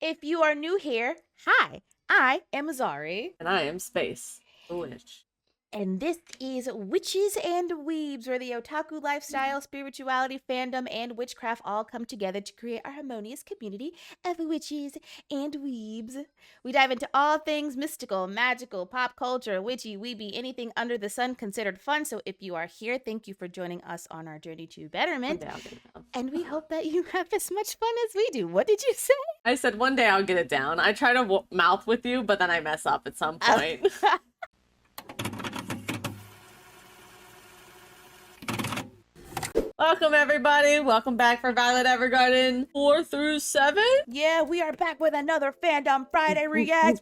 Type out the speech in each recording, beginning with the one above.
If you are new here, hi, I am Azari. And I am Space, the witch. And this is Witches and Weebs, where the otaku lifestyle, spirituality, fandom, and witchcraft all come together to create our harmonious community of witches and weebs. We dive into all things mystical, magical, pop culture, witchy, weeby, anything under the sun considered fun. So if you are here, thank you for joining us on our journey to betterment. And we hope that you have as much fun as we do. What did you say? I said one day I'll get it down. I try to mouth with you, but then I mess up at some point. Welcome, everybody. Welcome back for Violet Evergarden 4 through 7. Yeah, we are back with another Fandom Friday react.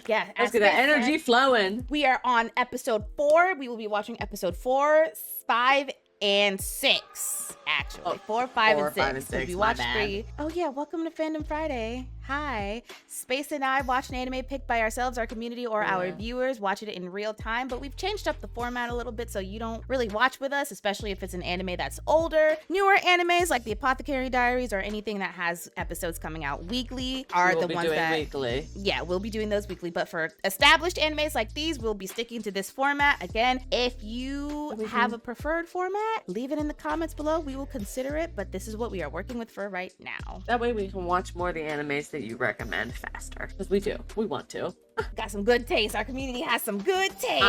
Yeah, let's get that energy flowing. We are on episode 4. We will be watching episode 4, 5, and 6. Actually, 4, 5, and 6. We watched 3. Oh yeah, welcome to Fandom Friday. Hi. Space and I watch an anime picked by ourselves, our community, or our viewers. Watch it in real time, but we've changed up the format a little bit so you don't really watch with us, especially if it's an anime that's older. Newer animes like the Apothecary Diaries or anything that has episodes coming out weekly are the ones that weekly. Yeah, we'll be doing those weekly. But for established animes like these, we'll be sticking to this format. Again, if you have a preferred format, leave it in the comments below. We will consider it, but this is what we are working with for right now. That way we can watch more of the animes that you recommend faster, because we do. We want to. Got some good taste. Our community has some good taste.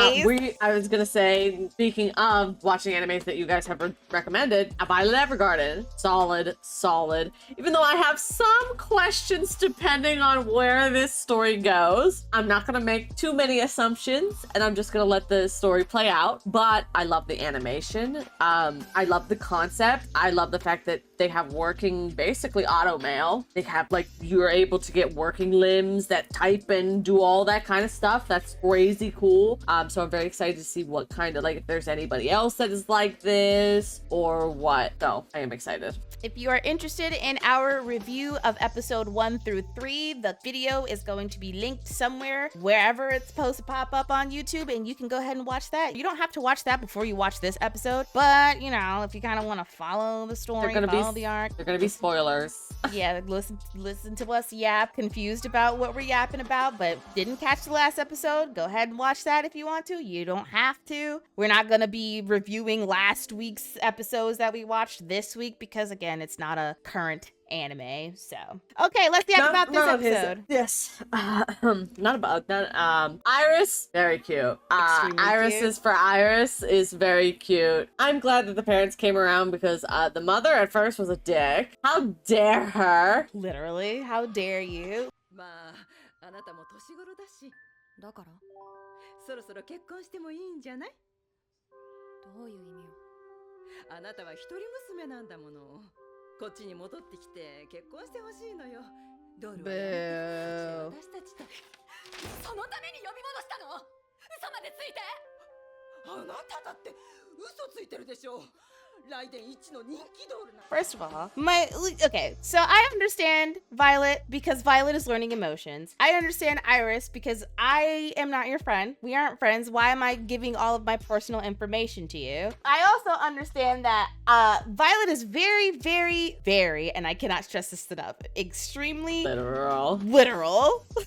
I was gonna say, speaking of watching animes that you guys have recommended, Violet Evergarden, solid. Even though I have some questions depending on where this story goes, I'm not gonna make too many assumptions, and I'm just gonna let the story play out. But I love the animation. I love the concept. I love the fact that they have working, basically auto mail. They have, like, you're able to get working limbs that type and do all that kind of stuff. That's crazy cool. So I'm very excited to see what kind of, like, if there's anybody else that is like this or what. So I am excited. If you are interested in our review of episode 1 through 3, the video is going to be linked somewhere, wherever it's supposed to pop up on YouTube, and you can go ahead and watch that. You don't have to watch that before you watch this episode, but, you know, if you kind of want to follow the story, follow the arc. They're gonna be spoilers. Yeah, listen to us yap, confused about what we're yapping about, but didn't catch the last episode. Go ahead and watch that if you want to. You don't have to. We're not gonna be reviewing last week's episodes that we watched this week because, again, it's not a current anime. So okay, let's yap about this episode. Yes. Not about that. Iris, very cute. Iris is for Iris is very cute. I'm glad that the parents came around because the mother at first was a dick. How dare her? Literally, how dare you? あなたも年頃だし、だからそろそろ結婚してもいいんじゃない？どういう意味よ？あなたは一人娘なんだもの。こっちに戻ってきて結婚してほしいのよ。ドルはやめて私たちと。そのために呼び戻したの？嘘までついて？あなただって嘘ついてるでしょ。 First of all, so I understand Violet because Violet is learning emotions. I understand Iris because I am not your friend. We aren't friends. Why am I giving all of my personal information to you? I also understand that Violet is very, and I cannot stress this enough, extremely literal.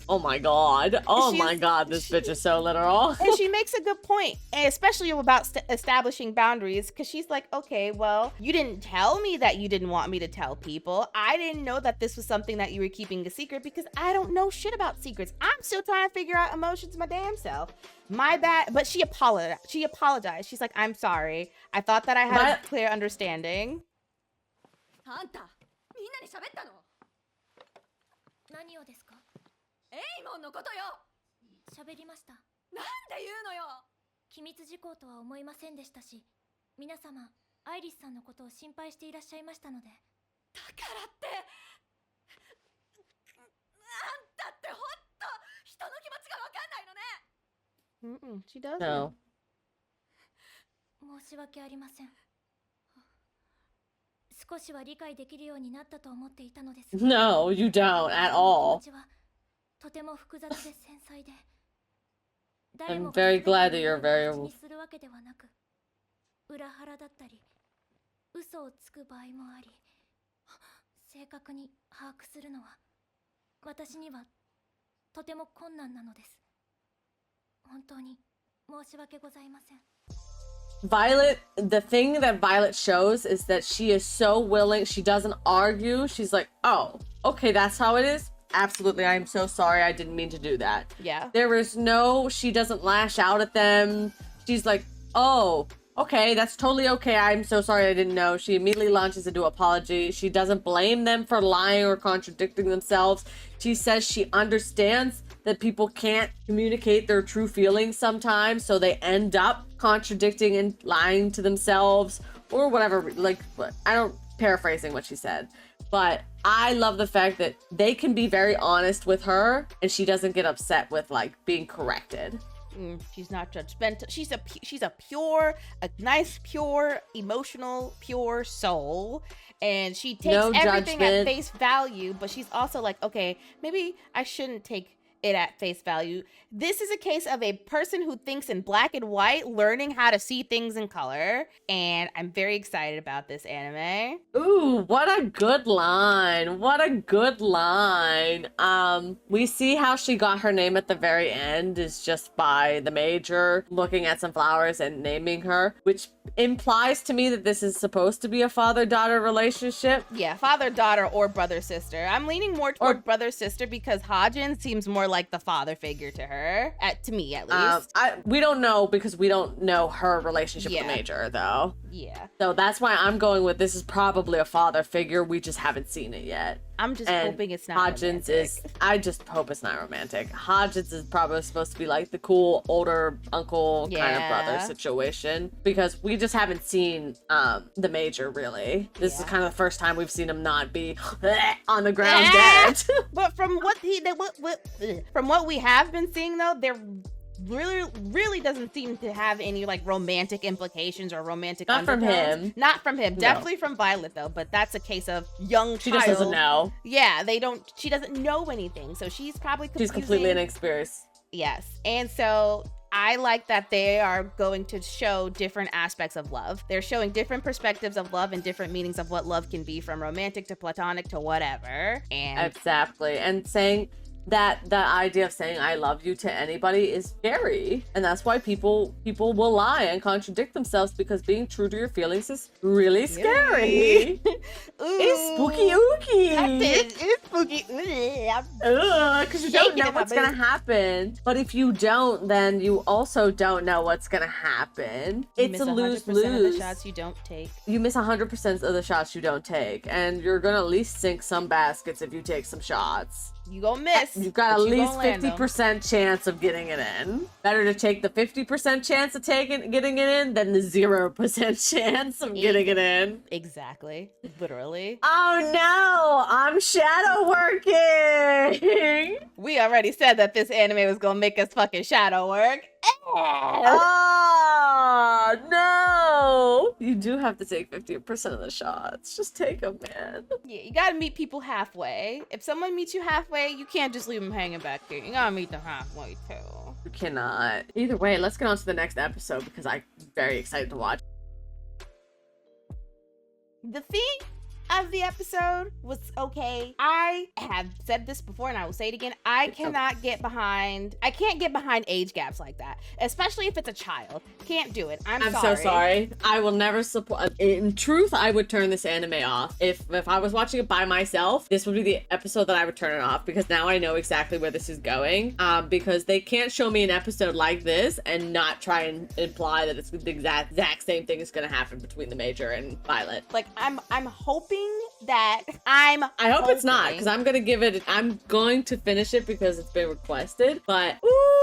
Oh my god. Oh my god, this bitch is so literal. And she makes a good point, especially about establishing boundaries, because she's like, okay, well, you didn't tell me that you didn't want me to tell people. I didn't know that this was something that you were keeping a secret because I don't know shit about secrets. I'm still trying to figure out emotions my damn self. My bad. But she apologized. She's like, I'm sorry. I thought that I had a clear understanding. あんた、みんなに喋ったの？何をですか？エイモンのことよ。喋りました。なんで言うのよ。機密事項とは思いませんでしたし、皆様。 アイリスさんのことを心配していらっしゃいましたので。だからってあんたってほんと人の気持ちがわかんないのね。She doesn't. No. 申し訳ありません。少しは理解できるようになったと思っていたのですが。No, you don't at all. 気持ちはとても複雑で繊細で。I'm very glad that you're very. するわけではなく、裏腹だったり。嘘をつく場合もあり、正確に把握するのは私にはとても困難なのです。本当に申し訳ございません。 Violet, the thing that Violet shows is that she is so willing. She doesn't argue. She's like, oh, okay, that's how it is. Absolutely. I'm so sorry. I didn't mean to do that. Yeah. There is no, she doesn't lash out at them. She's like, oh, okay, that's totally okay. I'm so sorry. I didn't know. She immediately launches into apology. She doesn't blame them for lying or contradicting themselves. She says she understands that people can't communicate their true feelings sometimes, so they end up contradicting and lying to themselves or whatever. Like, I don't paraphrasing what she said, but I love the fact that they can be very honest with her and she doesn't get upset with like being corrected. She's not judgmental. She's a pure, a nice, pure, emotional, pure soul. And she takes everything at face value, but she's also like, okay, maybe I shouldn't take it at face value. This is a case of a person who thinks in black and white, learning how to see things in color. And I'm very excited about this anime. Ooh, what a good line. What a good line. We see how she got her name at the very end is just by the major looking at some flowers and naming her, which implies to me that this is supposed to be a father-daughter relationship. Yeah, father-daughter or brother-sister. I'm leaning more toward brother-sister because Hajin seems more like the father figure to her. To me, at least. We don't know because we don't know her relationship with the major, though. Yeah. So that's why I'm going with this is probably a father figure. We just haven't seen it yet. I'm just hoping it's not romantic. I just hope it's not romantic. Hodgins is probably supposed to be like the cool older uncle kind of brother situation because we just haven't seen the major really. This is kind of the first time we've seen him not be on the ground dead. But from what we have been seeing though, there really doesn't seem to have any like romantic implications or romantic undertones. Not from him. Definitely from Violet though, but that's a case of young child. She just doesn't know. Yeah, she doesn't know anything. So she's probably confusing. She's completely inexperienced. Yes. And so I like that they are going to show different aspects of love. They're showing different perspectives of love and different meanings of what love can be, from romantic to platonic to whatever. And exactly. And saying that idea of saying I love you to anybody is scary, and that's why people will lie and contradict themselves, because being true to your feelings is really scary. It's spooky ooky. It's spooky. Because you don't know what's gonna happen. But if you don't, then you also don't know what's gonna happen. It's a lose-lose. Of the shots you don't take. You miss 100% of the shots you don't take, and you're gonna at least sink some baskets if you take some shots. You gonna miss. You've got at least 50% chance of getting it in. Better to take the 50% chance of getting it in than the 0% chance of getting it in. Exactly. Literally. Oh no! I'm shadow working! We already said that this anime was gonna make us fucking shadow work. Oh no! You do have to take 50% of the shots. Just take them, man. Yeah, you gotta meet people halfway. If someone meets you halfway, you can't just leave them hanging back here. You gotta meet them halfway too. You cannot. Either way, let's get on to the next episode because I'm very excited to watch. The theme of the episode was okay. I have said this before and I will say it again. I can't get behind age gaps like that, especially if it's a child. Can't do it. I'm sorry. So sorry. I will never support. In truth, I would turn this anime off. If I was watching it by myself, this would be the episode that I would turn it off, because now I know exactly where this is going. Because they can't show me an episode like this and not try and imply that it's the exact same thing is going to happen between the major and Violet. Like I'm hoping that I hope it's not, because I'm going to finish it because it's been requested, but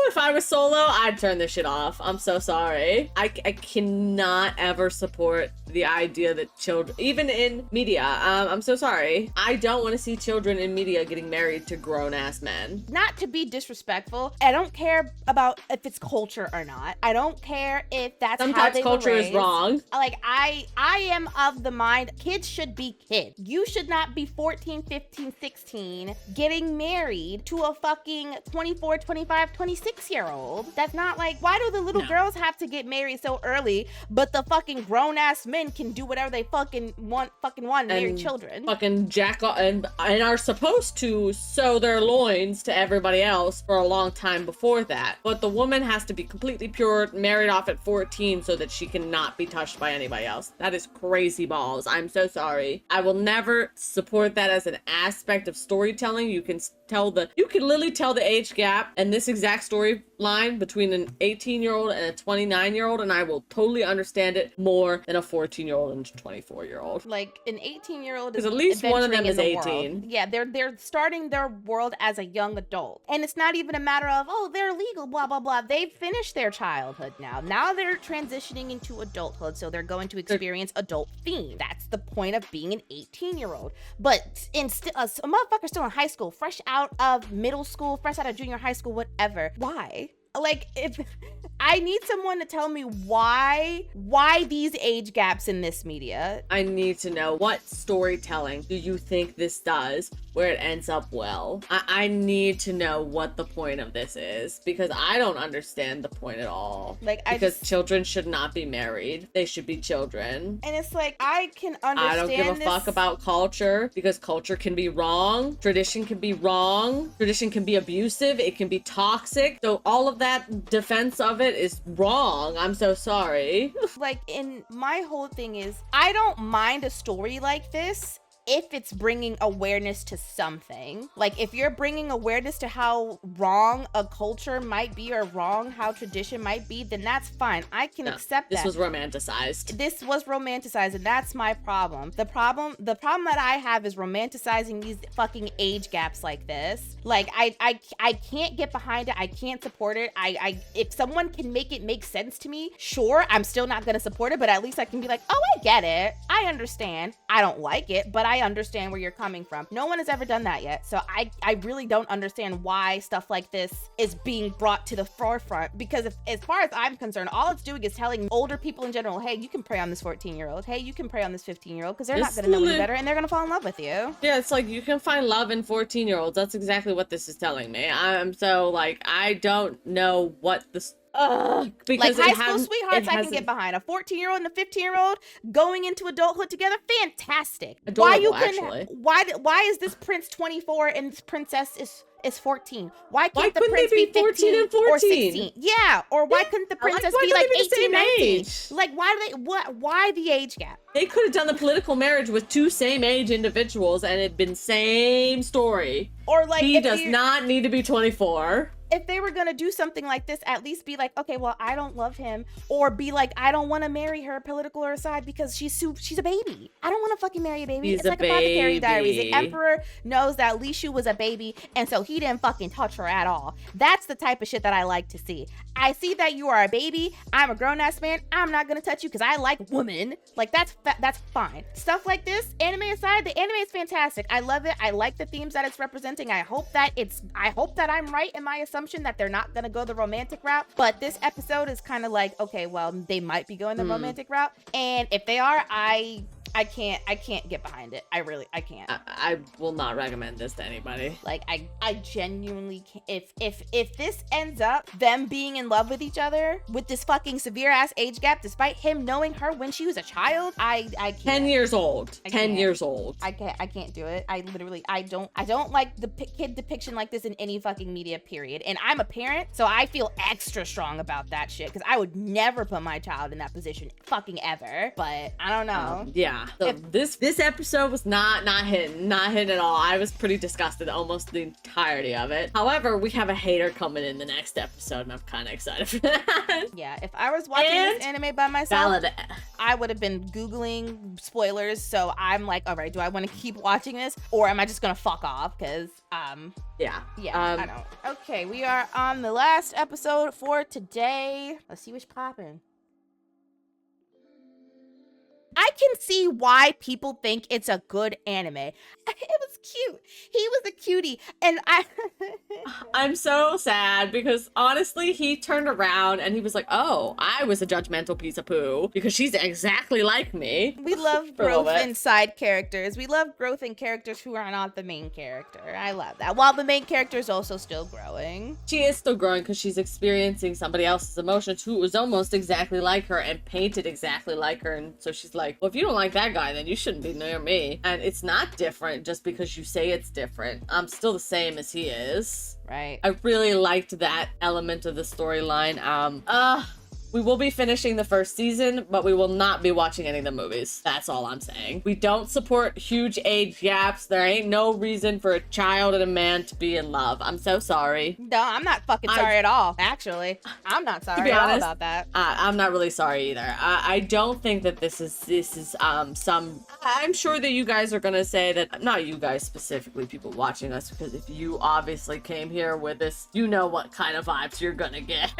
if I was solo, I'd turn this shit off. I'm so sorry. I cannot ever support the idea that children, even in media, I'm so sorry. I don't want to see children in media getting married to grown-ass men. Not to be disrespectful, I don't care about if it's culture or not. I don't care if that's sometimes how they culture were raised. Is wrong. Like I am of the mind kids should be kids. you should not be 14, 15, 16 getting married to a fucking 24, 25, 26-year-old. That's not like, why do the little girls have to get married so early, but the fucking grown-ass men can do whatever they fucking want and marry children? Fucking jack off and are supposed to sow their loins to everybody else for a long time before that. But the woman has to be completely pure, married off at 14 so that she cannot be touched by anybody else. That is crazy balls. I'm so sorry. I will never support that as an aspect of storytelling. You can literally tell the age gap and this exact storyline between an 18-year-old and a 29-year-old, and I will totally understand it more than a 14-year-old and a 24-year-old. Like an 18-year-old is because at least one of them is 18. Yeah, they're starting their world as a young adult. And it's not even a matter of, oh, they're legal, blah, blah, blah. They've finished their childhood now. Now they're transitioning into adulthood, so they're going to experience adult theme. That's the point of being an 18-year-old. But a motherfucker still in high school, fresh out of middle school, fresh out of junior high school, whatever. Why? Like, if I need someone to tell me why these age gaps in this media. I need to know, what storytelling do you think this does where it ends up well? I need to know what the point of this is, because I don't understand the point at all. Because children should not be married. They should be children. And it's like, I can understand. I don't give a fuck about culture, because culture can be wrong. Tradition can be wrong. Tradition can be abusive. It can be toxic. So all of that defense of it is wrong. I'm so sorry. Like, in my whole thing is, I don't mind a story like this if it's bringing awareness to something. Like, if you're bringing awareness to how wrong a culture might be or wrong how tradition might be, then that's fine. I can accept that. This was romanticized. This was romanticized, and that's my problem. The problem that I have is romanticizing these fucking age gaps like this. Like, I can't get behind it. I can't support it. If someone can make it make sense to me, sure, I'm still not gonna support it, but at least I can be like, oh, I get it. I understand. I don't like it, but I understand where you're coming from. No one has ever done that yet. So I really don't understand why stuff like this is being brought to the forefront, because as far as I'm concerned, all it's doing is telling older people in general, hey, you can prey on this 14-year-old. Hey, you can prey on this 15-year-old, because they're not going to know any better, and they're going to fall in love with you. Yeah, it's like, you can find love in 14-year-olds. That's exactly what this is telling me. I'm so, like, I don't know what this... Because like high school sweethearts, I can get behind. A 14-year-old and a 15-year-old going into adulthood together, fantastic. Adorable, actually. Why is this prince 24 and this princess is 14? Why can't the couldn't prince they be 14 15 and 14? or 16? Yeah, or why couldn't the princess be like 18, 19? Like, why the age gap? They could have done the political marriage with two same age individuals and it'd been same story. Or like, he does not need to be 24. If they were gonna do something like this, at least be like, okay, well, I don't love him, or be like, I don't want to marry her, political or aside, because she's a baby. I don't want to fucking marry a baby. It's like Apothecary Diaries. The emperor knows that Li Shu was a baby, and so he didn't fucking touch her at all. That's the type of shit that I like to see. I see that you are a baby. I'm a grown-ass man. I'm not gonna touch you because I like women. Like, that's fine. Stuff like this, anime aside, the anime is fantastic. I love it. I like the themes that it's representing. I hope that I'm right in my assumption that they're not gonna go the romantic route, but this episode is kind of like, okay, well, they might be going the romantic route, and if they are, I can't get behind it. I can't. I will not recommend this to anybody. Like, I genuinely can't. If this ends up them being in love with each other with this fucking severe ass age gap, despite him knowing her when she was a child, I can't. 10 years old. 10 years old. I can't do it. I don't like the kid depiction like this in any fucking media, period. And I'm a parent, so I feel extra strong about that shit, because I would never put my child in that position fucking ever. But I don't know. Yeah. So this episode was not hitting at all. I was pretty disgusted almost the entirety of it. However, we have a hater coming in the next episode, and I'm kind of excited for that. Yeah, if I was watching this anime by myself, I would have been Googling spoilers. So I'm like, all right, do I want to keep watching this, or am I just gonna fuck off? Because yeah, I don't. Okay, we are on the last episode for today. Let's see what's popping. I can see why people think it's a good anime. It was cute. He was a cutie. And I'm so sad because honestly, he turned around and he was like, oh, I was a judgmental piece of poo because she's exactly like me. We love growth in side characters. We love growth in characters who are not the main character. I love that. While the main character is also still growing. She is still growing because she's experiencing somebody else's emotions who was almost exactly like her and painted exactly like her. And so she's like, well, if you don't like that guy, then you shouldn't be near me. And it's not different just because you say it's different. I'm still the same as he is. Right. I really liked that element of the storyline. We will be finishing the first season, but we will not be watching any of the movies. That's all I'm saying. We don't support huge age gaps. There ain't no reason for a child and a man to be in love. I'm so sorry. No, I'm not fucking sorry at all. Actually, I'm not sorry at all about that. I'm not really sorry either. I don't think that this is some. I'm sure that you guys are gonna say that, not you guys specifically, people watching us, because if you obviously came here with this, you know what kind of vibes you're gonna get.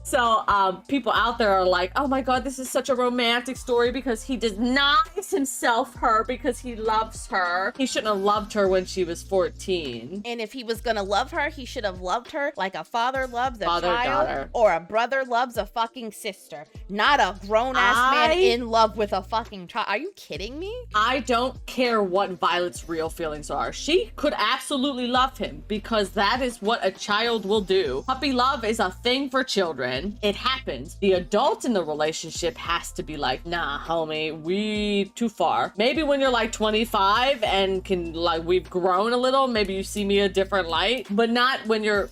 So people out there are like, oh my god, this is such a romantic story because he denies himself her because he loves her. He shouldn't have loved her when she was 14. And if he was gonna love her, he should have loved her like a father loves a child or a brother loves a fucking sister. Not a grown-ass man in love with a fucking child. Are you kidding me? I don't care what Violet's real feelings are. She could absolutely love him because that is what a child will do. Puppy love is a thing for children. It happens. The adult in the relationship has to be like, nah, homie, we too far. Maybe when you're like 25 and can like, we've grown a little, maybe you see me a different light, but not when you're,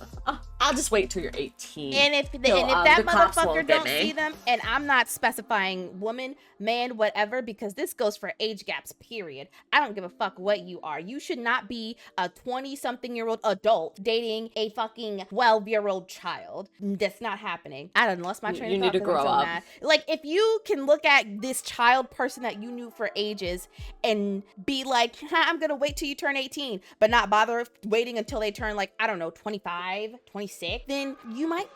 I'll just wait till you're 18. And if that motherfucker don't see them, and I'm not specifying woman, man, whatever, because this goes for age gaps, period. I don't give a fuck what you are. You should not be a 20-something-year-old adult dating a fucking 12-year-old child. That's not happening. I done lost my train of thought. You need to grow up. Like, if you can look at this child person that you knew for ages and be like, I'm gonna wait till you turn 18, but not bother waiting until they turn, like, I don't know, 25, 26, then you might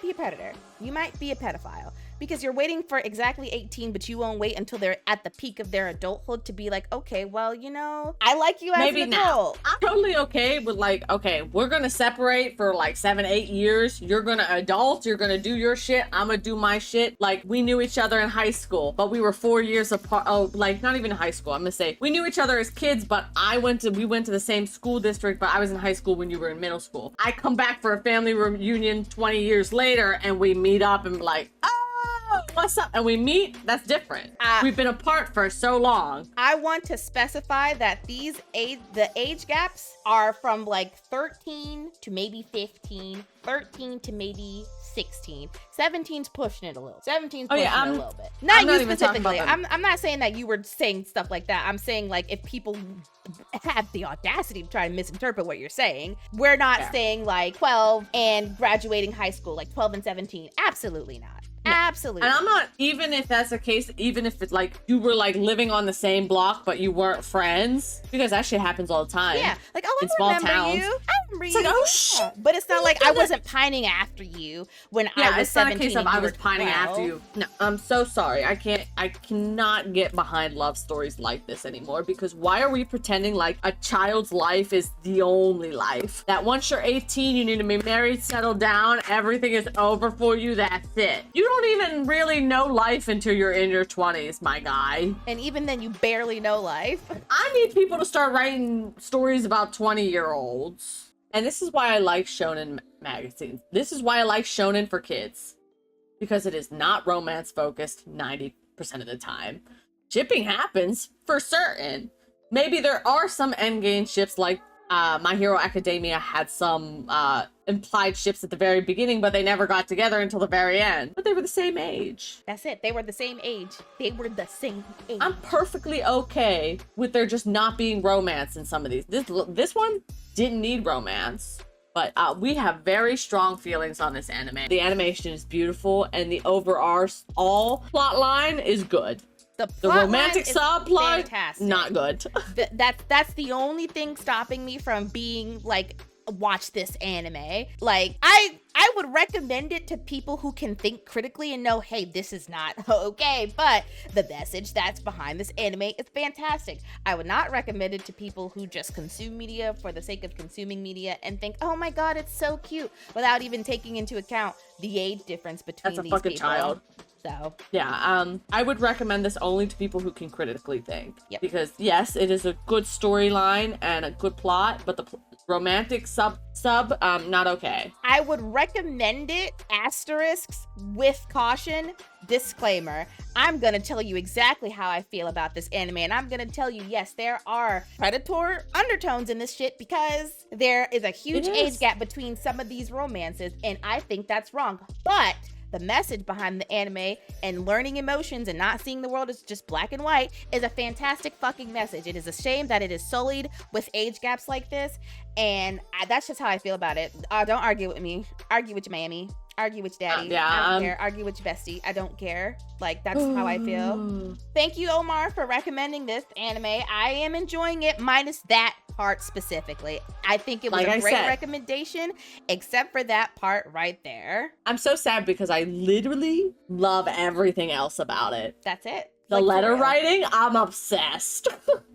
be a predator. You might be a pedophile. Because you're waiting for exactly 18, but you won't wait until they're at the peak of their adulthood to be like, okay, well, you know, I like you as an adult. I'm totally okay with like, okay, we're gonna separate for like 7-8 years. You're gonna adult, you're gonna do your shit, I'm gonna do my shit. Like, we knew each other in high school, but we were 4 years apart. Oh, like, not even high school, I'm gonna say. We knew each other as kids, but we went to the same school district, but I was in high school when you were in middle school. I come back for a family reunion 20 years later, and we meet up and be like, what's up? And we meet, that's different. We've been apart for so long. I want to specify that the age gaps are from like 13 to maybe 15, 13 to maybe 16. 17's pushing it a little. 17's pushing it a little bit. Not you specifically. I'm not saying that you were saying stuff like that. I'm saying, like, if people have the audacity to try and misinterpret what you're saying, we're not saying like 12 and graduating high school, like 12 and 17. Absolutely not. No. Absolutely. And I'm not, even if that's the case, even if it's like you were like living on the same block but you weren't friends, because that shit happens all the time. Yeah, like, oh, I remember you. I remember you. Like, oh shit. But it's not like I wasn't pining after you when I was 17. Yeah, it's not a case of I was pining after you. No, I'm so sorry. I cannot get behind love stories like this anymore, because why are we pretending like a child's life is the only life? That once you're 18, you need to be married, settle down, everything is over for you, that's it. You don't even really know life until you're in your 20s, my guy. And even then, you barely know life. I need people to start writing stories about 20-year-olds. And this is why I like shonen magazines. This is why I like shonen for kids. Because it is not romance focused 90% of the time. Shipping happens, for certain. Maybe there are some endgame ships, like My Hero Academia had some implied ships at the very beginning, but they never got together until the very end. But they were the same age. That's it. They were the same age. They were the same age. I'm perfectly okay with there just not being romance in some of these. This one didn't need romance. But we have very strong feelings on this anime. The animation is beautiful, and the overall plot line is good. The romantic subplot, not good. That's the only thing stopping me from being like watch this anime. Like, I would recommend it to people who can think critically and know, hey, this is not okay, but the message that's behind this anime is fantastic. I would not recommend it to people who just consume media for the sake of consuming media and think, oh my god, it's so cute, without even taking into account the age difference between these people. Child. So yeah, I would recommend this only to people who can critically think. Yep. Because yes, it is a good storyline and a good plot, but the romantic sub not okay. I would recommend it, asterisks, with caution, disclaimer. I'm gonna tell you exactly how I feel about this anime, and I'm gonna tell you, yes, there are predator undertones in this shit because there is a huge age gap between some of these romances, and I think that's wrong. But the message behind the anime and learning emotions and not seeing the world as just black and white is a fantastic fucking message. It is a shame that it is sullied with age gaps like this, and that's just how I feel about it. Don't argue with me. Argue with your mammy. Argue with your daddy. I don't care. Argue with your bestie. I don't care. Like, that's how I feel. Thank you, Omar, for recommending this anime. I am enjoying it, minus that part specifically. I think it was a great recommendation, except for that part right there. I'm so sad because I literally love everything else about it. That's it. The letter writing, I'm obsessed.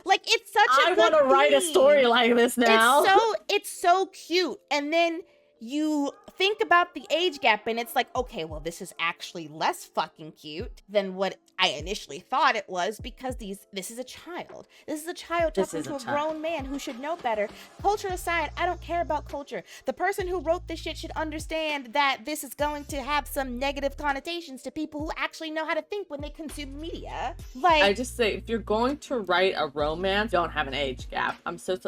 Like, it's such a I want to write a story like this now. It's so cute. And then you think about the age gap and it's like, okay, well, this is actually less fucking cute than what I initially thought it was, because this is a child. This is a child talking to a grown man who should know better. Culture aside, I don't care about culture. The person who wrote this shit should understand that this is going to have some negative connotations to people who actually know how to think when they consume media. Like, I just say, if you're going to write a romance, don't have an age gap.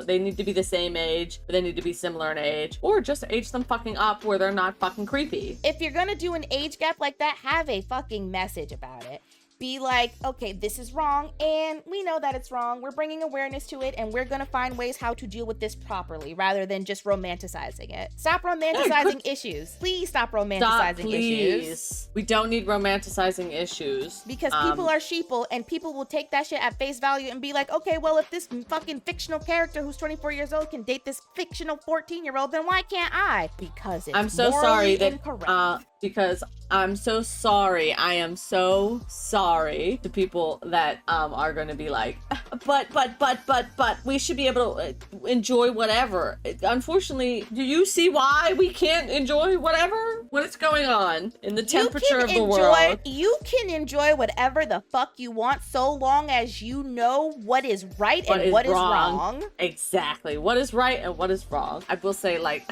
They need to be the same age, but they need to be similar in age, or just age them fucking up where they're not fucking creepy. If you're gonna do an age gap like that, have a fucking message about it. Be like, okay, this is wrong, and we know that it's wrong. We're bringing awareness to it, and we're gonna find ways how to deal with this properly, rather than just romanticizing it. Stop romanticizing issues. Please stop romanticizing issues. We don't need romanticizing issues. Because people are sheeple, and people will take that shit at face value and be like, okay, well, if this fucking fictional character who's 24 years old can date this fictional 14-year-old, then why can't I? Because it's incorrect. Because I'm so sorry. I am so sorry to people that are going to be like, but we should be able to enjoy whatever. Unfortunately, do you see why we can't enjoy whatever? What is going on in the temperature of the world? You can enjoy whatever the fuck you want, so long as you know what is right and what is wrong. Exactly. What is right and what is wrong. I will say, like,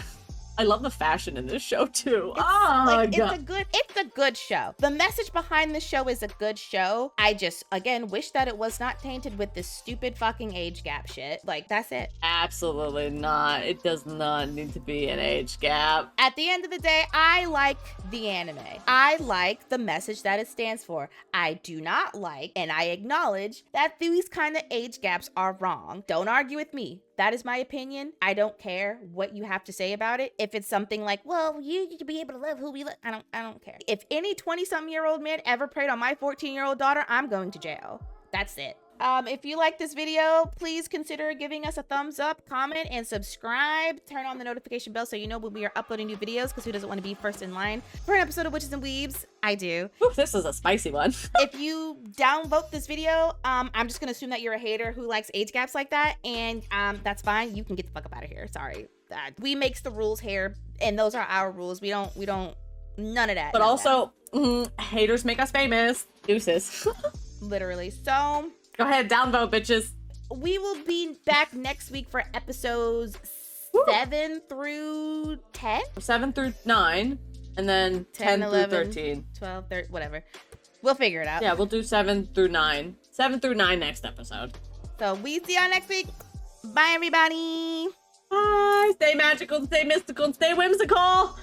I love the fashion in this show too. It's a good show. The message behind the show is a good show. I just, again, wish that it was not tainted with this stupid fucking age gap shit. Like, that's it. Absolutely not. It does not need to be an age gap. At the end of the day, I like the anime. I like the message that it stands for. I do not like, and I acknowledge that these kind of age gaps are wrong. Don't argue with me. That is my opinion. I don't care what you have to say about it. If it's something like, well, you need to be able to love who we love, I don't care. If any 20-something-year-old man ever preyed on my 14-year-old daughter, I'm going to jail. That's it. If you like this video, please consider giving us a thumbs up, comment, and subscribe. Turn on the notification bell so you know when we are uploading new videos, because who doesn't want to be first in line for an episode of Witches and Weebs? I do. Ooh, this is a spicy one. If you downvote this video, I'm just gonna assume that you're a hater who likes age gaps like that, and that's fine. You can get the fuck up out of here. Sorry. We makes the rules here, and those are our rules. We don't none of that. But also, haters make us famous. Deuces. Literally. So go ahead, downvote, bitches. We will be back next week for episodes 7 through 10? 7 through 9, and then 10 11, through 13. 12, 13, whatever. We'll figure it out. Yeah, we'll do 7 through 9. 7 through 9 next episode. So we see y'all next week. Bye, everybody. Bye. Stay magical, stay mystical, stay whimsical.